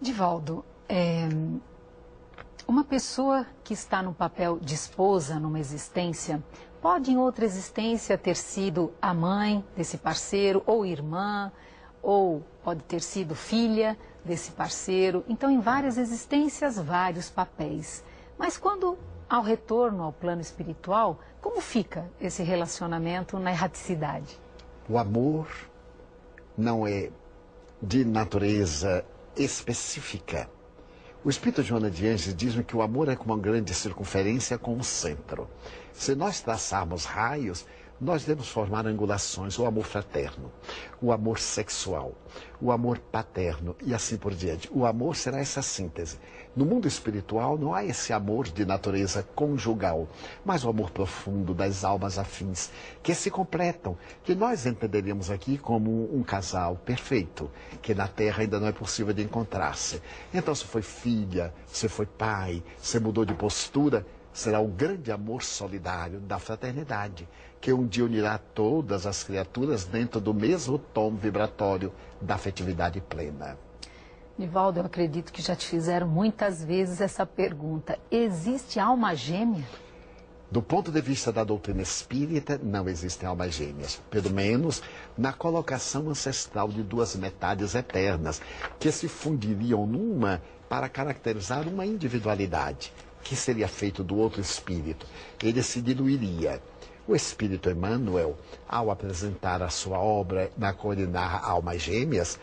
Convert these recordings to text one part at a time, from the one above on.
Divaldo, uma pessoa que está no papel de esposa numa existência, pode em outra existência ter sido a mãe desse parceiro, ou irmã, ou pode ter sido filha desse parceiro. Então, em várias existências, vários papéis. Mas quando ao retorno ao plano espiritual, como fica esse relacionamento na erraticidade? O amor não é de natureza específica. O Espírito Joana de Ângeles diz que o amor é como uma grande circunferência com um centro. Se nós traçarmos raios, nós devemos formar angulações, o amor fraterno, o amor sexual, o amor paterno e assim por diante. O amor será essa síntese. No mundo espiritual não há esse amor de natureza conjugal, mas o amor profundo das almas afins, que se completam, que nós entenderíamos aqui como um casal perfeito, que na Terra ainda não é possível de encontrar-se. Então, se foi filha, se foi pai, se mudou de postura, será o grande amor solidário da fraternidade, que um dia unirá todas as criaturas dentro do mesmo tom vibratório da afetividade plena. Divaldo, eu acredito que já te fizeram muitas vezes essa pergunta. Existe alma gêmea? Do ponto de vista da doutrina espírita, não existem almas gêmeas. Pelo menos na colocação ancestral de duas metades eternas, que se fundiriam numa para caracterizar uma individualidade, que seria feito do outro espírito. Ele se diluiria. O espírito Emmanuel, ao apresentar a sua obra na qual ele narra Almas Gêmeas,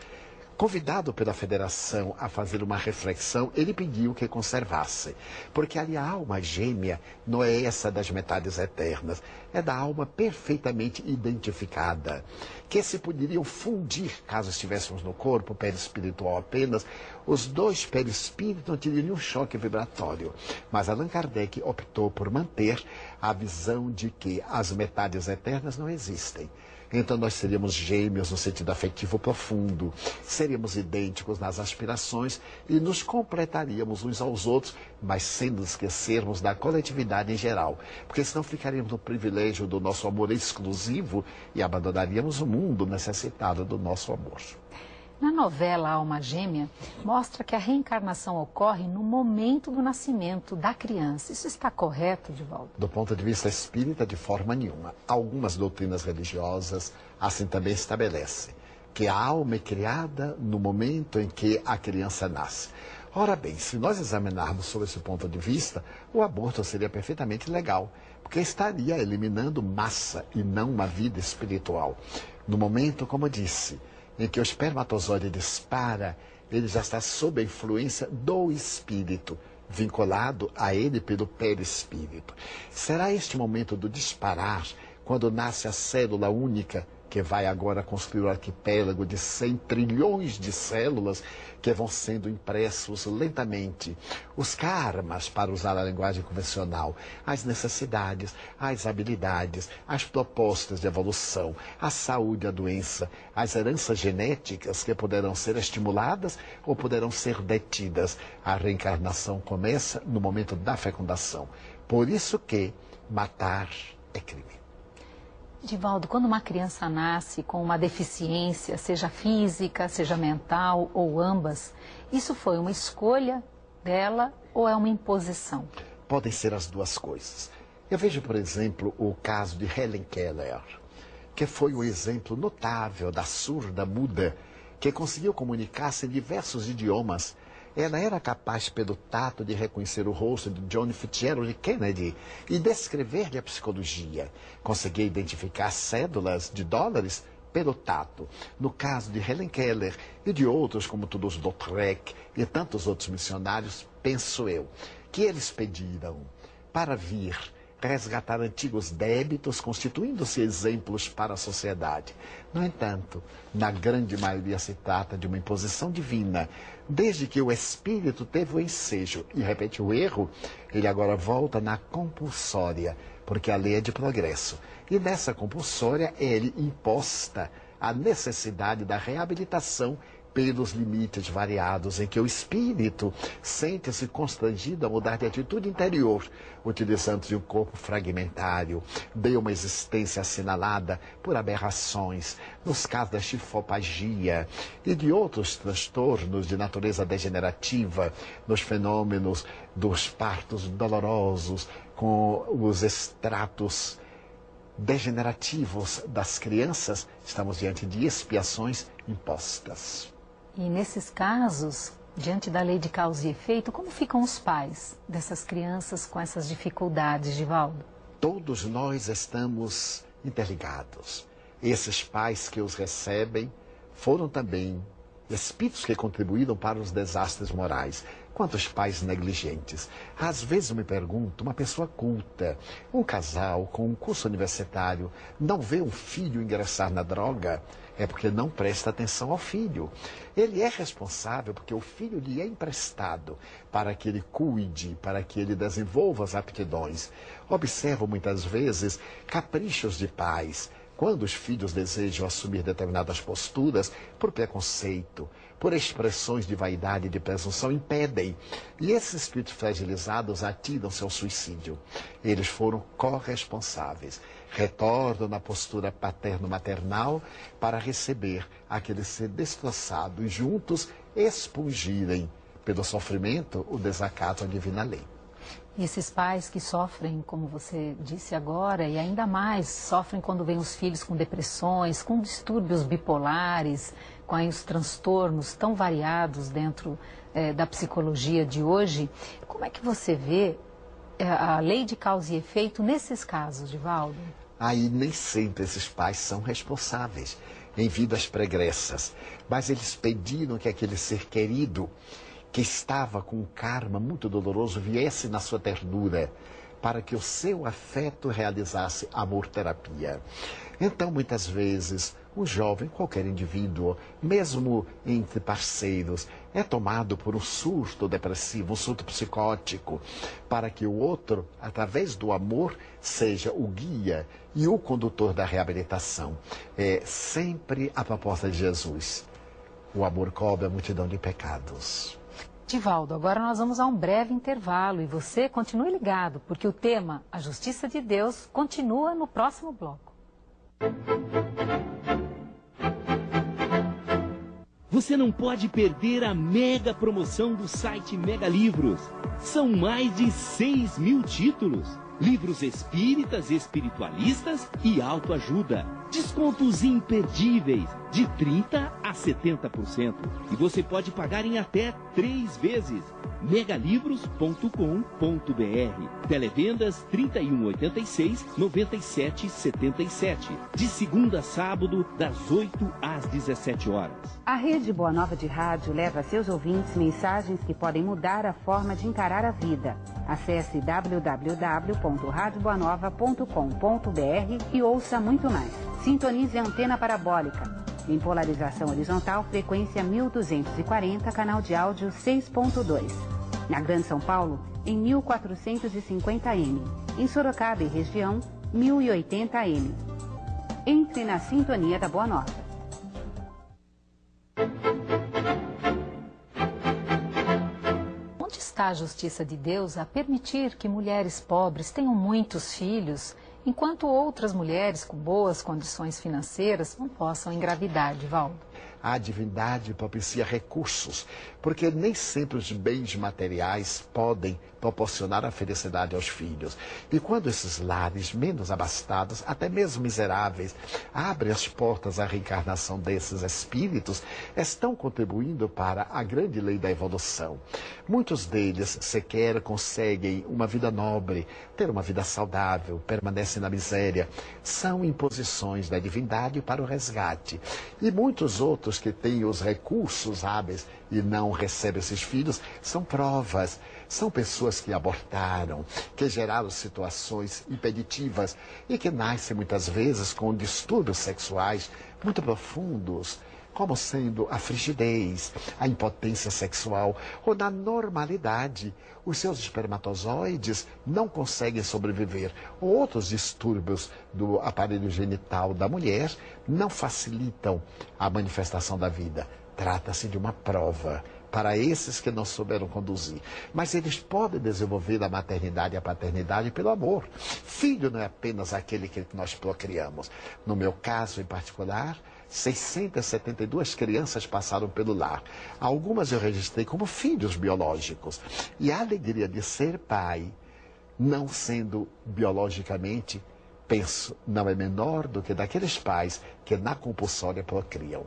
convidado pela Federação a fazer uma reflexão, ele pediu que conservasse. Porque ali a alma gêmea não é essa das metades eternas, é da alma perfeitamente identificada, que se poderiam fundir, caso estivéssemos no corpo perispiritual apenas, os dois perispíritos não teriam nenhum choque vibratório. Mas Allan Kardec optou por manter a visão de que as metades eternas não existem. Então nós seríamos gêmeos no sentido afetivo profundo, seríamos idênticos nas aspirações e nos completaríamos uns aos outros, mas sem nos esquecermos da coletividade em geral, porque senão ficaríamos no privilégio do nosso amor exclusivo e abandonaríamos o mundo necessitado do nosso amor. Na novela Alma Gêmea, mostra que a reencarnação ocorre no momento do nascimento da criança. Isso está correto, Divaldo? Do ponto de vista espírita, de forma nenhuma. Algumas doutrinas religiosas assim também estabelecem que a alma é criada no momento em que a criança nasce. Ora bem, se nós examinarmos sob esse ponto de vista, o aborto seria perfeitamente legal, porque estaria eliminando massa e não uma vida espiritual. No momento, como disse, em que o espermatozoide dispara, ele já está sob a influência do espírito, vinculado a ele pelo perispírito. Será este momento do disparar, quando nasce a célula única, que vai agora construir o arquipélago de 100 trilhões de células que vão sendo impressos lentamente. Os karmas, para usar a linguagem convencional, as necessidades, as habilidades, as propostas de evolução, a saúde, a doença, as heranças genéticas que poderão ser estimuladas ou poderão ser detidas. A reencarnação começa no momento da fecundação. Por isso que matar é crime. Divaldo, quando uma criança nasce com uma deficiência, seja física, seja mental ou ambas, isso foi uma escolha dela ou é uma imposição? Podem ser as duas coisas. Eu vejo, por exemplo, o caso de Helen Keller, que foi um exemplo notável da surda muda, que conseguiu comunicar-se em diversos idiomas. Ela era capaz, pelo tato, de reconhecer o rosto de John Fitzgerald Kennedy e descrever-lhe a psicologia. Conseguia identificar cédulas de dólares pelo tato. No caso de Helen Keller e de outros, como Toulouse-Lautrec e tantos outros missionários, penso eu, que eles pediram para vir resgatar antigos débitos, constituindo-se exemplos para a sociedade. No entanto, na grande maioria se trata de uma imposição divina. Desde que o espírito teve o ensejo e repete o erro, ele agora volta na compulsória, porque a lei é de progresso. E nessa compulsória é-lhe imposta a necessidade da reabilitação pelos limites variados em que o espírito sente-se constrangido a mudar de atitude interior, utilizando de um corpo fragmentário, de uma existência assinalada por aberrações, nos casos da chifopagia e de outros transtornos de natureza degenerativa, nos fenômenos dos partos dolorosos, com os extratos degenerativos das crianças, estamos diante de expiações impostas. E nesses casos, diante da lei de causa e efeito, como ficam os pais dessas crianças com essas dificuldades, Divaldo? Todos nós estamos interligados. Esses pais que os recebem foram também espíritos que contribuíram para os desastres morais. Quantos pais negligentes? Às vezes eu me pergunto, uma pessoa culta, um casal com um curso universitário, não vê um filho ingressar na droga? É porque não presta atenção ao filho. Ele é responsável porque o filho lhe é emprestado para que ele cuide, para que ele desenvolva as aptidões. Observo muitas vezes caprichos de pais, quando os filhos desejam assumir determinadas posturas, por preconceito, por expressões de vaidade e de presunção, impedem. E esses espíritos fragilizados atiram-se ao suicídio. Eles foram corresponsáveis. Retornam na postura paterno-maternal para receber aquele ser destroçado e juntos expungirem, pelo sofrimento, o desacato à divina lei. E esses pais que sofrem, como você disse agora, e ainda mais sofrem quando vêm os filhos com depressões, com distúrbios bipolares, com aí os transtornos tão variados dentro da psicologia de hoje. Como é que você vê a lei de causa e efeito nesses casos, Divaldo? Aí nem sempre esses pais são responsáveis em vidas pregressas, mas eles pediram que aquele ser querido, que estava com um karma muito doloroso, viesse na sua ternura, para que o seu afeto realizasse amor-terapia. Então, muitas vezes, um jovem, qualquer indivíduo, mesmo entre parceiros, é tomado por um surto depressivo, um surto psicótico, para que o outro, através do amor, seja o guia e o condutor da reabilitação. É sempre a proposta de Jesus. O amor cobre a multidão de pecados. Divaldo, agora nós vamos a um breve intervalo e você continue ligado, porque o tema A Justiça de Deus continua no próximo bloco. Você não pode perder a mega promoção do site Mega Livros. São mais de 6.000 títulos. Livros espíritas, espiritualistas e autoajuda. Descontos imperdíveis, de 30% a 70%. E você pode pagar em até 3 vezes. megalivros.com.br. Televendas 3186-9777. De segunda a sábado, das 8 às 17 horas. A Rede Boa Nova de Rádio leva a seus ouvintes mensagens que podem mudar a forma de encarar a vida. Acesse www.radioboanova.com.br e ouça muito mais. Sintonize a antena parabólica. Em polarização horizontal, frequência 1240, canal de áudio 6.2. Na Grande São Paulo, em 1450M. Em Sorocaba e região, 1080M. Entre na sintonia da Boa Nova. Onde está a justiça de Deus a permitir que mulheres pobres tenham muitos filhos, enquanto outras mulheres com boas condições financeiras não possam engravidar, Divaldo? A divindade propicia recursos, porque nem sempre os bens materiais podem proporcionar a felicidade aos filhos. E quando esses lares menos abastados, até mesmo miseráveis, abrem as portas à reencarnação desses espíritos, estão contribuindo para a grande lei da evolução. Muitos deles sequer conseguem uma vida nobre, ter uma vida saudável, permanecem na miséria. São imposições da divindade para o resgate. E muitos outros que têm os recursos hábeis e não recebem esses filhos, são provas. São pessoas que abortaram, que geraram situações impeditivas e que nascem muitas vezes com distúrbios sexuais muito profundos, como sendo a frigidez, a impotência sexual ou na normalidade. Os seus espermatozoides não conseguem sobreviver. Outros distúrbios do aparelho genital da mulher não facilitam a manifestação da vida. Trata-se de uma prova para esses que não souberam conduzir. Mas eles podem desenvolver a maternidade e a paternidade pelo amor. Filho não é apenas aquele que nós procriamos. No meu caso em particular, 672 crianças passaram pelo lar. Algumas eu registrei como filhos biológicos. E a alegria de ser pai, não sendo biologicamente, penso, não é menor do que daqueles pais que na compulsória procriam.